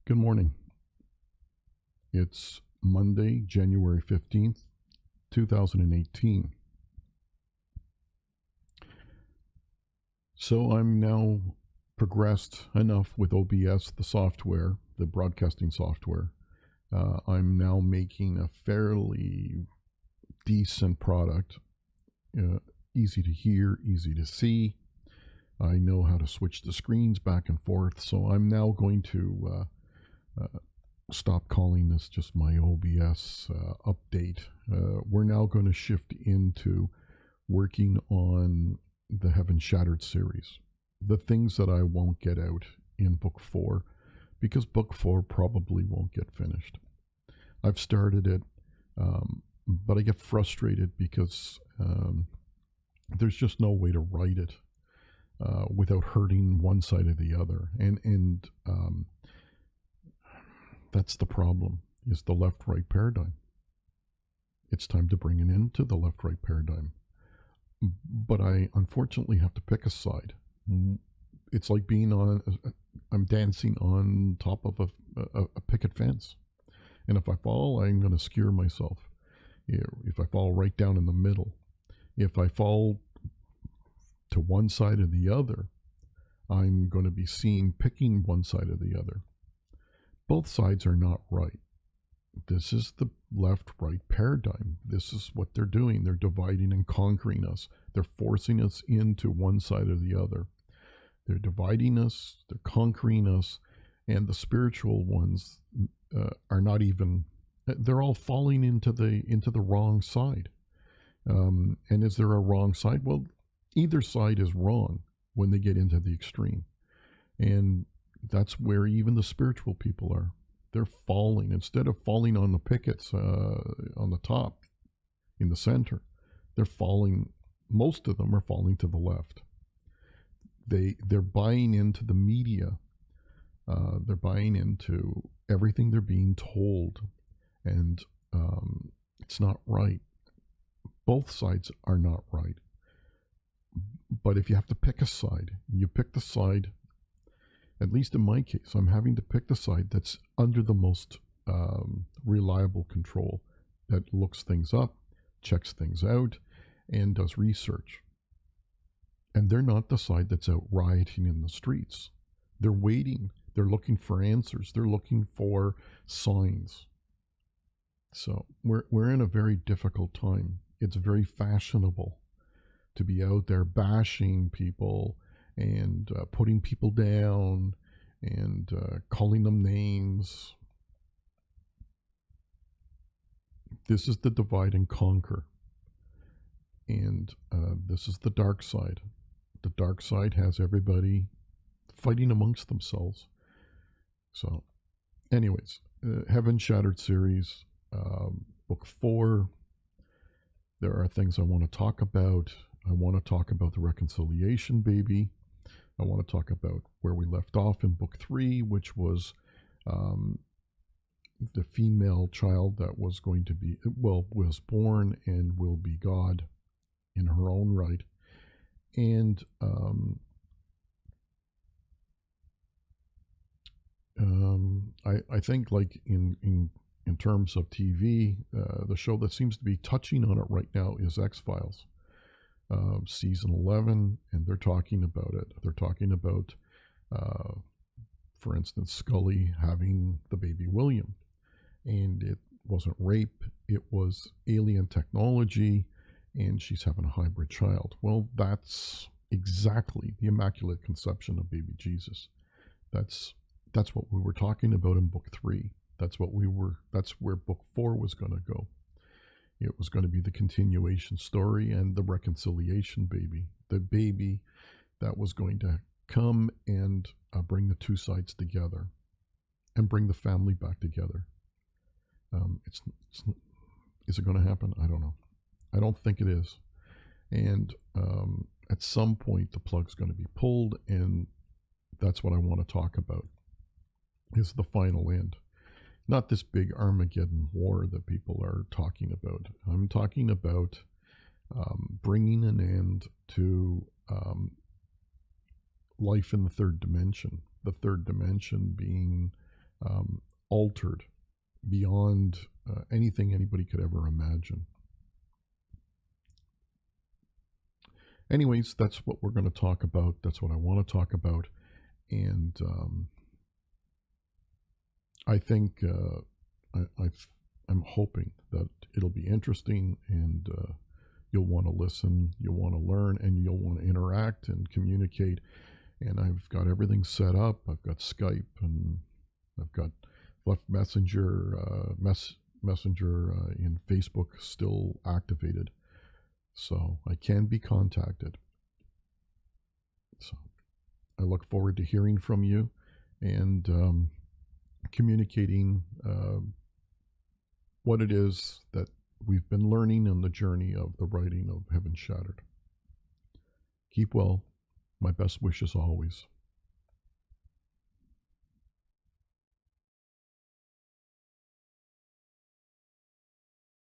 Good morning. It's Monday, January 15th, 2018. So I'm now progressed enough with OBS, the software, the broadcasting software. I'm now making a fairly decent product, uh, easy to hear, easy to see. I know how to switch the screens back and forth. So I'm now going to stop calling this just my OBS update. We're now going to shift into working on the Heaven Shattered series. The things that I won't get out in book 4, because book 4 probably won't get finished. I've started it, but I get frustrated because there's just no way to write it without hurting one side or the other. And that's the problem, is the left-right paradigm. It's time to bring it into the left-right paradigm. But I unfortunately have to pick a side. It's like I'm dancing on top of a picket fence. And if I fall, I'm going to skewer myself. If I fall right down in the middle, if I fall to one side or the other, I'm going to be picking one side or the other. Both sides are not right. This is the left-right paradigm. This is what they're doing. They're dividing and conquering us. They're forcing us into one side or the other. They're dividing us, they're conquering us, and the spiritual ones are not even, they're all falling into the wrong side. And is there a wrong side? Well, either side is wrong when they get into the extreme. And that's where even the spiritual people are. They're falling. Instead of falling on the pickets on the top, in the center, they're falling. Most of them are falling to the left. They're buying into the media. They're buying into everything they're being told, and it's not right. Both sides are not right. But if you have to pick a side, you pick the side. At least in my case, I'm having to pick the side that's under the most reliable control, that looks things up, checks things out, and does research. And they're not the side that's out rioting in the streets. They're waiting. They're looking for answers. They're looking for signs. So we're in a very difficult time. It's very fashionable to be out there bashing people and putting people down and calling them names. This is the divide and conquer. And this is the dark side. The dark side has everybody fighting amongst themselves. So, anyways, Heaven Shattered series, book 4. There are things I want to talk about. I want to talk about the reconciliation baby. I want to talk about where we left off in book 3, which was the female child that was going to be, was born and will be God in her own right. And I think, like in terms of TV, the show that seems to be touching on it right now is X-Files. Season 11, and they're talking about it. They're talking about, for instance, Scully having the baby William. And it wasn't rape, it was alien technology, and she's having a hybrid child. Well, that's exactly the Immaculate Conception of baby Jesus. That's what we were talking about in book 3. That's where book 4 was going to go. It was going to be the continuation story and the reconciliation baby, the baby that was going to come and bring the two sides together and bring the family back together. Is it going to happen? I don't know. I don't think it is. And at some point, the plug's going to be pulled, and that's what I want to talk about, is the final end. Not this big Armageddon war that people are talking about. I'm talking about bringing an end to life in the third dimension. The third dimension being altered beyond anything anybody could ever imagine. Anyways, that's what we're going to talk about. That's what I want to talk about. And I think I'm hoping that it'll be interesting, and you'll want to listen, you'll want to learn, and you'll want to interact and communicate. And I've got everything set up. I've got Skype, and I've got left Messenger, Messenger in Facebook still activated, so I can be contacted. So I look forward to hearing from you and communicating what it is that we've been learning on the journey of the writing of Heaven Shattered. Keep well. My best wishes always.